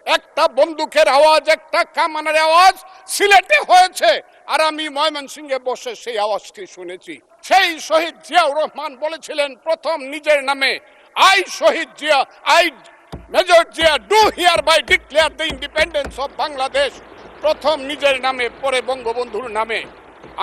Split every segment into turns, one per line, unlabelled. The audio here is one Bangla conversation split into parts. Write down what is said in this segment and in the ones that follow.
একটা বন্দুকের আওয়াজ, একটা কামানের আওয়াজ সিলেটে হয়েছে, আর আমি ময়মনসিংহে বসে সেই আওয়াজটি শুনেছি। সেই শহীদ জিয়াউর রহমান বলেছিলেন প্রথম নিজের নামে, I Shahid Zia, I major Zia do hereby declare the independence of Bangladesh. প্রথম নিজের নামে, পরে বঙ্গবন্ধুর নামে।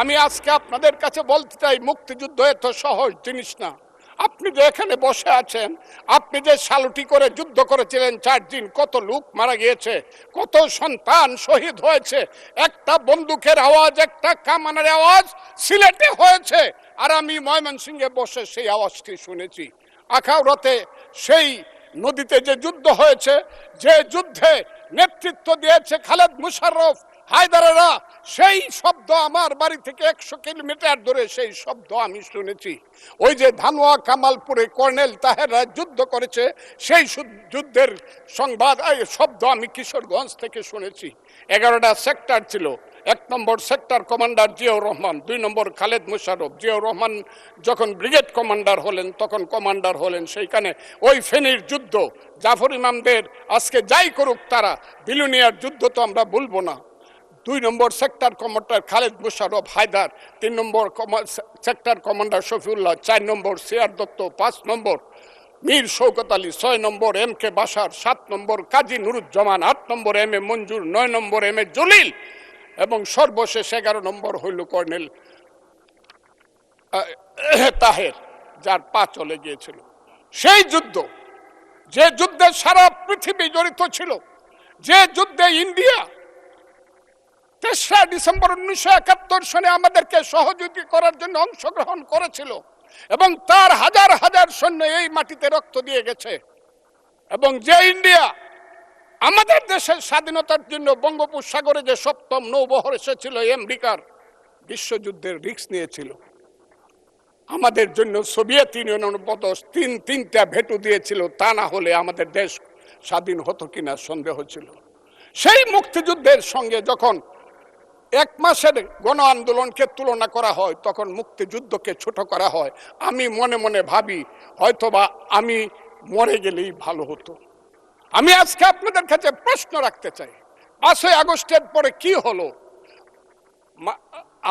আমি আজকে আপনাদের কাছে বলতে চাই, মুক্তিযুদ্ধ এত সহজ জিনিস না। আপনি যে এখানে বসে আছেন, আপনি যে সালুটি করে যুদ্ধ করেছিলেন 4 দিন, কত লোক মারা গিয়েছে, কত সন্তান শহীদ হয়েছে, একটা বন্দুকের আওয়াজ, একটা কামানের আওয়াজ সিলেটে হয়েছে, আর আমি ময়মনসিংহে বসে সেই আওয়াজটি শুনেছি। আখাউড়াতে সেই নদীতে যে যুদ্ধ হয়েছে, যে যুদ্ধে নেতৃত্ব দিয়েছে খালেদ মুশাররফ, হায়দারেরা, সেই শব্দ আমার বাড়ি থেকে 100 কিলোমিটার দূরে সেই শব্দ আমি শুনেছি। ওই যে ধানুয়া কামালপুরে কর্নেল তাহেররা যুদ্ধ করেছে, সেই যুদ্ধের সংবাদ শব্দ আমি কিশোরগঞ্জ থেকে শুনেছি। 11টা সেক্টর ছিল। 1 নম্বর সেক্টর কমান্ডার জিয়াউর রহমান, 2 নম্বর খালেদ মুশাররফ। জিয়াউর রহমান যখন ব্রিগেড কমান্ডার হলেন, তখন কমান্ডার হলেন সেইখানে। ওই ফেনীর যুদ্ধ, জাফর ইমামদের আজকে যাই করুক তারা, বিলুনিয়ার যুদ্ধ তো আমরা বলবো না। 2 নম্বর সেক্টর কমান্ডার খালেদ মুশাররফ হায়দার, 3 নম্বর সেক্টর কমান্ডার শফিউল্লাহ, 4 নম্বর সিআর দত্ত, 5 নম্বর মীর শৌকত আলী, 6 নম্বর MK বাশার, 7 নম্বর কাজী নুরুজ্জামান, 8 নম্বর MA মঞ্জুর, 9 নম্বর MA জলিল, এবং সর্বশেষ 11 নম্বর হইল কর্নেল তাহের, যার পা চলে গিয়েছিল। সেই যুদ্ধ, যে যুদ্ধে সারা পৃথিবী জড়িত ছিল, যে যুদ্ধে ইন্ডিয়া 3রা ডিসেম্বর 1971 সনে আমাদেরকে সহযোগী করার জন্য অংশগ্রহণ করেছিল, এবং তার হাজার হাজার সৈন্য এই মাটিতে রক্ত দিয়ে গেছে, এবং যে ইন্ডিয়া আমাদের দেশের স্বাধীনতার জন্য বঙ্গোপসাগরে যে 7ম নৌবহর এসেছিল, আমেরিকার বিশ্বযুদ্ধের রিস্ক নিয়েছিল, আমাদের জন্য সোভিয়েত ইউনিয়নের মতো 3টা ভেটো দিয়েছিল, তা না হলে আমাদের দেশ স্বাধীন হতো কিনা সন্দেহ ছিল। সেই মুক্তিযুদ্ধের সঙ্গে যখন 1 মাসের গণ আন্দোলনকে তুলনা করা হয়, তখন মুক্তিযুদ্ধকে ছোট করা হয়। আমি মনে মনে ভাবি, হয়তোবা আমি মরে গেলেই ভালো হতো। আমি আজকে আপনাদের কাছে প্রশ্ন রাখতে চাই, 5ই আগস্টের পরে কি হলো?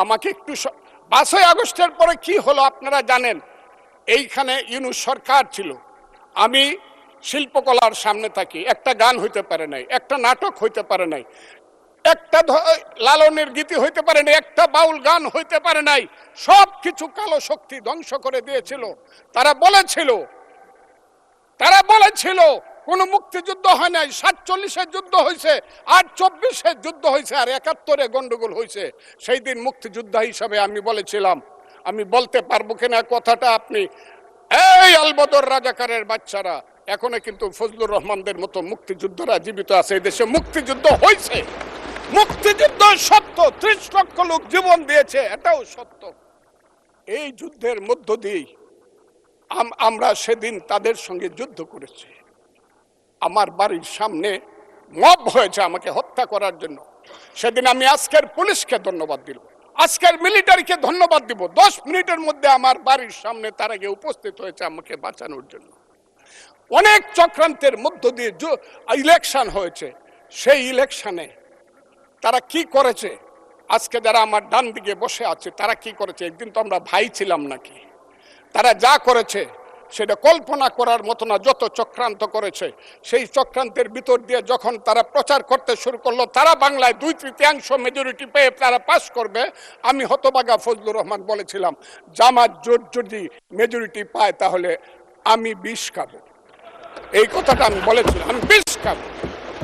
আমাকে একটু 5ই আগস্টের পরে কি হলো আপনারা জানেন? এইখানে ইউনূস সরকার ছিল, আমি শিল্পকলার সামনে থাকি, একটা গান হইতে পারে নাই, একটা নাটক হইতে পারে নাই, একটা লালনের গীতি হইতে পারে নাই, একটা বাউল গান হইতে পারে নাই। সব কিছু কালো শক্তি ধ্বংস করে দিয়েছিল। তারা বলেছিল কোন মুক্তিযুদ্ধ হয় নাই, 47-এ যুদ্ধ হয়েছে, আর 24-এ যুদ্ধ হয়েছে, আর 71-এ গন্ডগোল হয়েছে। সেই দিন মুক্তিযোদ্ধা হিসাবে আমি বলেছিলাম, আমি বলতে পারবো কিনা কথাটা আপনি, এই আলবদর রাজাকারের বাচ্চারা, এখনো কিন্তু ফজলুর রহমানদের মতো মুক্তিযোদ্ধারা জীবিত আছে। এই দেশে মুক্তিযুদ্ধ হয়েছে, মুক্তিযুদ্ধ সত্য, 30 লক্ষ লোক জীবন দিয়েছে, এটাও সত্য। এই যুদ্ধের মধ্য দিয়েই আমরা সেদিন তাদের সঙ্গে যুদ্ধ করেছি। আমার বাড়ির সামনে মব হয়েছে আমাকে হত্যা করার জন্য। সেদিন আমি আজকের পুলিশকে ধন্যবাদ দিব, আজকের মিলিটারিকে ধন্যবাদ দিব। 10 মিনিটের মধ্যে আমার বাড়ির সামনে তারা গিয়ে উপস্থিত হয়েছে আমাকে বাঁচানোর জন্য। অনেক চক্রান্তের মধ্য দিয়ে ইলেকশন হয়েছে। সেই ইলেকশনে তারা কি করেছে, আজকে যারা আমার ডান দিকে বসে আছে তারা কি করেছে? একদিন তো আমরা ভাই ছিলাম নাকি? তারা যা করেছে সেটা কল্পনা করার মতো না। যত চক্রান্ত করেছে, সেই চক্রান্তের ভিতর দিয়ে যখন তারা প্রচার করতে শুরু করলো তারা বাংলায় 2/3 মেজরিটি পেয়ে তারা পাস করবে, আমি হতভাগা ফজলুর রহমান বলেছিলাম, জামাত জোট যদি মেজরিটি পায় তাহলে আমি বিষ খাবো। এই কথাটা আমি বলেছিলাম, আমি বিষ খাবো।